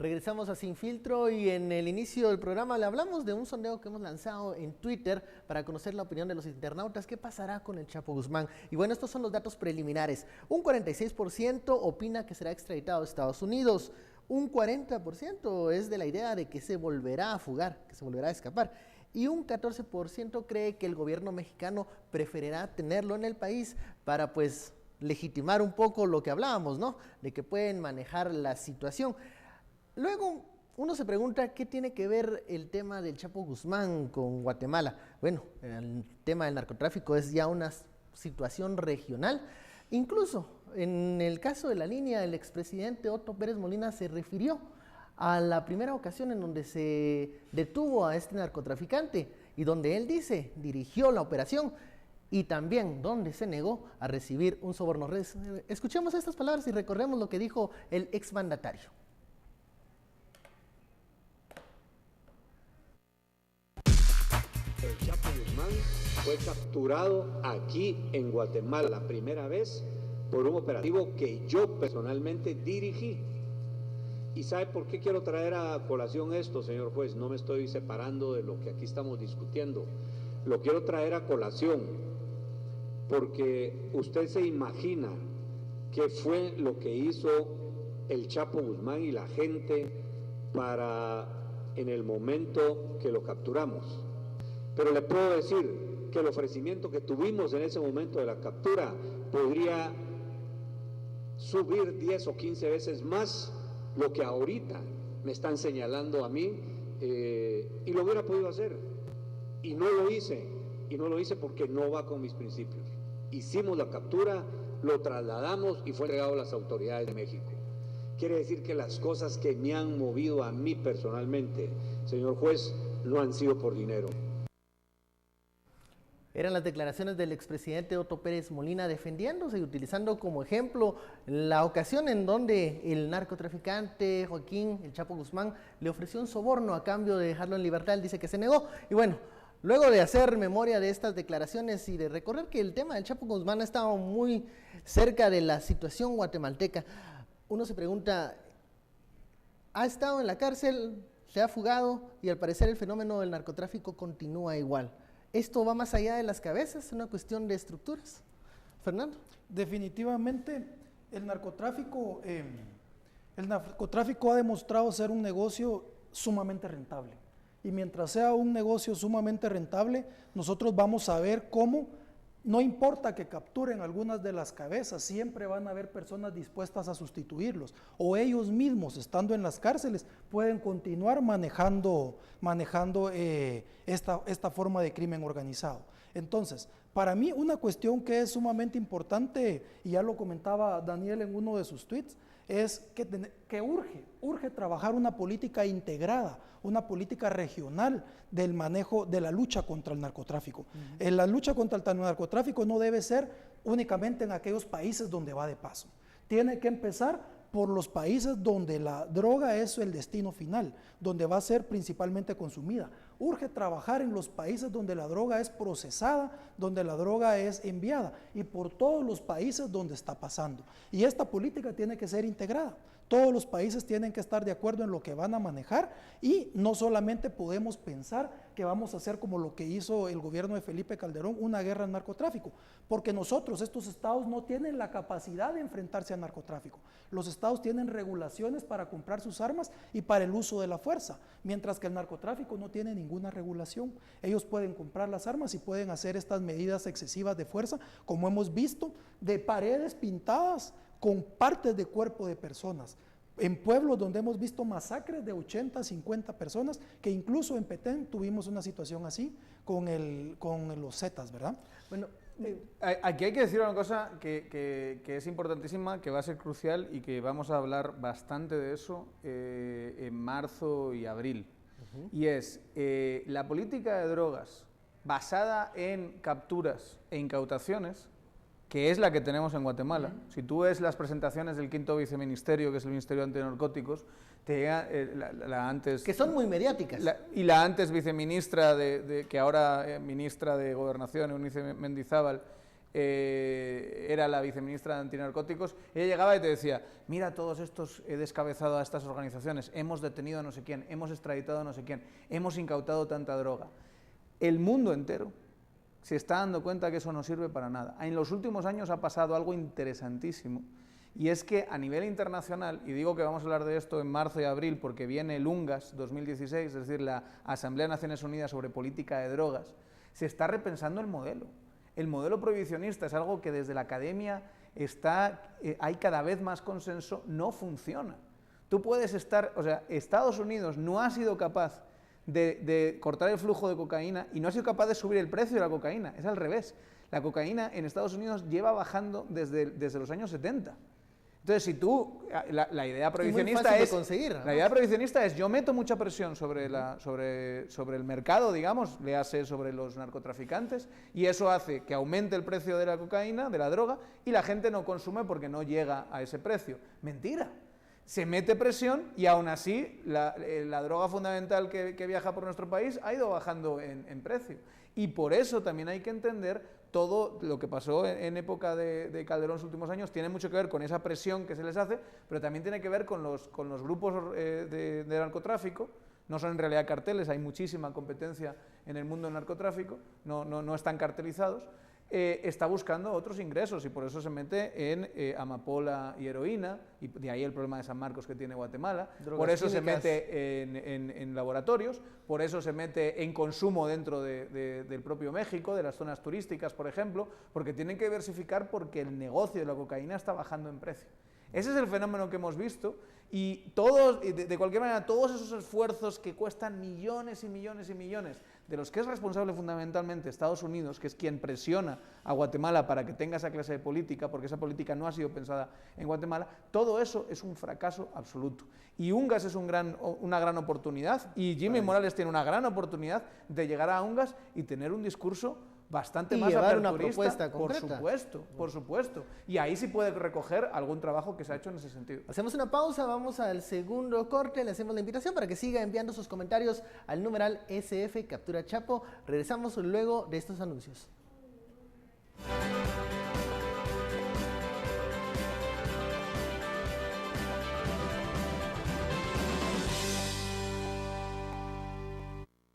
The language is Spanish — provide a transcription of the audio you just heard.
Regresamos a Sin Filtro y en el inicio del programa le hablamos de un sondeo que hemos lanzado en Twitter para conocer la opinión de los internautas. ¿Qué pasará con el Chapo Guzmán? Y bueno, estos son los datos preliminares. Un 46% opina que será extraditado a Estados Unidos. Un 40% es de la idea de que se volverá a fugar, que se volverá a escapar. Y un 14% cree que el gobierno mexicano preferirá tenerlo en el país para pues legitimar un poco lo que hablábamos, ¿no? De que pueden manejar la situación. Luego uno se pregunta qué tiene que ver el tema del Chapo Guzmán con Guatemala. Bueno, el tema del narcotráfico es ya una situación regional. Incluso en el caso de la línea, el expresidente Otto Pérez Molina se refirió a la primera ocasión en donde se detuvo a este narcotraficante y donde él dice, dirigió la operación y también donde se negó a recibir un soborno. Escuchemos estas palabras y recorremos lo que dijo el exmandatario. El Chapo Guzmán fue capturado aquí en Guatemala la primera vez por un operativo que yo personalmente dirigí. ¿Y sabe por qué quiero traer a colación esto, señor juez? No me estoy separando de lo que aquí estamos discutiendo. Lo quiero traer a colación porque usted se imagina qué fue lo que hizo el Chapo Guzmán y la gente en el momento que lo capturamos. Pero le puedo decir que el ofrecimiento que tuvimos en ese momento de la captura podría subir 10 o 15 veces más lo que ahorita me están señalando a mí, y lo hubiera podido hacer. Y no lo hice porque no va con mis principios. Hicimos la captura, lo trasladamos y fue entregado a las autoridades de México. Quiere decir que las cosas que me han movido a mí personalmente, señor juez, no han sido por dinero. Eran las declaraciones del expresidente Otto Pérez Molina defendiéndose y utilizando como ejemplo la ocasión en donde el narcotraficante Joaquín El Chapo Guzmán le ofreció un soborno a cambio de dejarlo en libertad. Él dice que se negó. Y bueno, luego de hacer memoria de estas declaraciones y de recorrer que el tema del Chapo Guzmán ha estado muy cerca de la situación guatemalteca, uno se pregunta, ha estado en la cárcel, se ha fugado y al parecer el fenómeno del narcotráfico continúa igual. ¿Esto va más allá de las cabezas? ¿Es una cuestión de estructuras? Fernando. Definitivamente el narcotráfico ha demostrado ser un negocio sumamente rentable. Y mientras sea un negocio sumamente rentable, nosotros vamos a ver cómo, no importa que capturen algunas de las cabezas, siempre van a haber personas dispuestas a sustituirlos, o ellos mismos, estando en las cárceles, pueden continuar manejando esta forma de crimen organizado. Entonces, para mí una cuestión que es sumamente importante, y ya lo comentaba Daniel en uno de sus tweets, es que urge trabajar una política integrada, una política regional del manejo de la lucha contra el narcotráfico. La lucha contra el narcotráfico no debe ser únicamente en aquellos países donde va de paso. Tiene que empezar por los países donde la droga es el destino final, donde va a ser principalmente consumida. Urge trabajar en los países donde la droga es procesada, donde la droga es enviada, y por todos los países donde está pasando. Y esta política tiene que ser integrada. Todos los países tienen que estar de acuerdo en lo que van a manejar, y no solamente podemos pensar que vamos a hacer como lo que hizo el gobierno de Felipe Calderón, una guerra al narcotráfico, porque nosotros, estos estados, no tienen la capacidad de enfrentarse al narcotráfico. Los estados tienen regulaciones para comprar sus armas y para el uso de la fuerza, mientras que el narcotráfico no tiene ninguna regulación. Ellos pueden comprar las armas y pueden hacer estas medidas excesivas de fuerza, como hemos visto, de paredes pintadas con partes de cuerpo de personas, en pueblos donde hemos visto masacres de 80, 50 personas, que incluso en Petén tuvimos una situación así con los Zetas, ¿verdad? Bueno, aquí hay que decir una cosa que es importantísima, que va a ser crucial y que vamos a hablar bastante de eso en marzo y abril. Y es la política de drogas basada en capturas e incautaciones, que es la que tenemos en Guatemala. Si tú ves las presentaciones del quinto viceministerio, que es el Ministerio de Antinarcóticos, te llega la antes... Que son muy mediáticas. La antes viceministra, que ahora ministra de Gobernación, Eunice Mendizábal, era la viceministra de Antinarcóticos, ella llegaba y te decía, mira todos estos, he descabezado a estas organizaciones, hemos detenido a no sé quién, hemos extraditado a no sé quién, hemos incautado tanta droga. El mundo entero se está dando cuenta que eso no sirve para nada. En los últimos años ha pasado algo interesantísimo, y es que a nivel internacional, y digo que vamos a hablar de esto en marzo y abril porque viene el UNGAS 2016, es decir, la Asamblea de Naciones Unidas sobre Política de Drogas, se está repensando el modelo. El modelo prohibicionista es algo que desde la academia hay cada vez más consenso, no funciona. Tú puedes estar, o sea, Estados Unidos no ha sido capaz de cortar el flujo de cocaína y no ha sido capaz de subir el precio de la cocaína, es al revés. La cocaína en Estados Unidos lleva bajando desde los años 70. Entonces, si tú, la idea prohibicionista es, la idea prohibicionista es, yo meto mucha presión sobre el mercado, digamos, léase sobre los narcotraficantes, y eso hace que aumente el precio de la cocaína, de la droga, y la gente no consume porque no llega a ese precio. Mentira. Se mete presión y aún así la droga fundamental que viaja por nuestro país ha ido bajando en precio. Y por eso también hay que entender todo lo que pasó en época de Calderón en los últimos años, tiene mucho que ver con esa presión que se les hace, pero también tiene que ver con los grupos de narcotráfico. No son en realidad carteles, hay muchísima competencia en el mundo del narcotráfico, no están cartelizados. Está buscando otros ingresos y por eso se mete en amapola y heroína, y de ahí el problema de San Marcos que tiene Guatemala. Drogas por eso químicas. Se mete en laboratorios, por eso se mete en consumo dentro del propio México, de las zonas turísticas, por ejemplo, porque tienen que diversificar porque el negocio de la cocaína está bajando en precio. Ese es el fenómeno que hemos visto y de cualquier manera, todos esos esfuerzos que cuestan millones y millones y millones, de los que es responsable fundamentalmente Estados Unidos, que es quien presiona a Guatemala para que tenga esa clase de política, porque esa política no ha sido pensada en Guatemala, todo eso es un fracaso absoluto. Y UNGAS es una gran oportunidad, y Jimmy Morales tiene una gran oportunidad de llegar a UNGAS y tener un discurso bastante más aperturista, una propuesta concreta. Por supuesto. Y ahí sí puede recoger algún trabajo que se ha hecho en ese sentido. Hacemos una pausa, vamos al segundo corte, le hacemos la invitación para que siga enviando sus comentarios al numeral SF Captura Chapo. Regresamos luego de estos anuncios.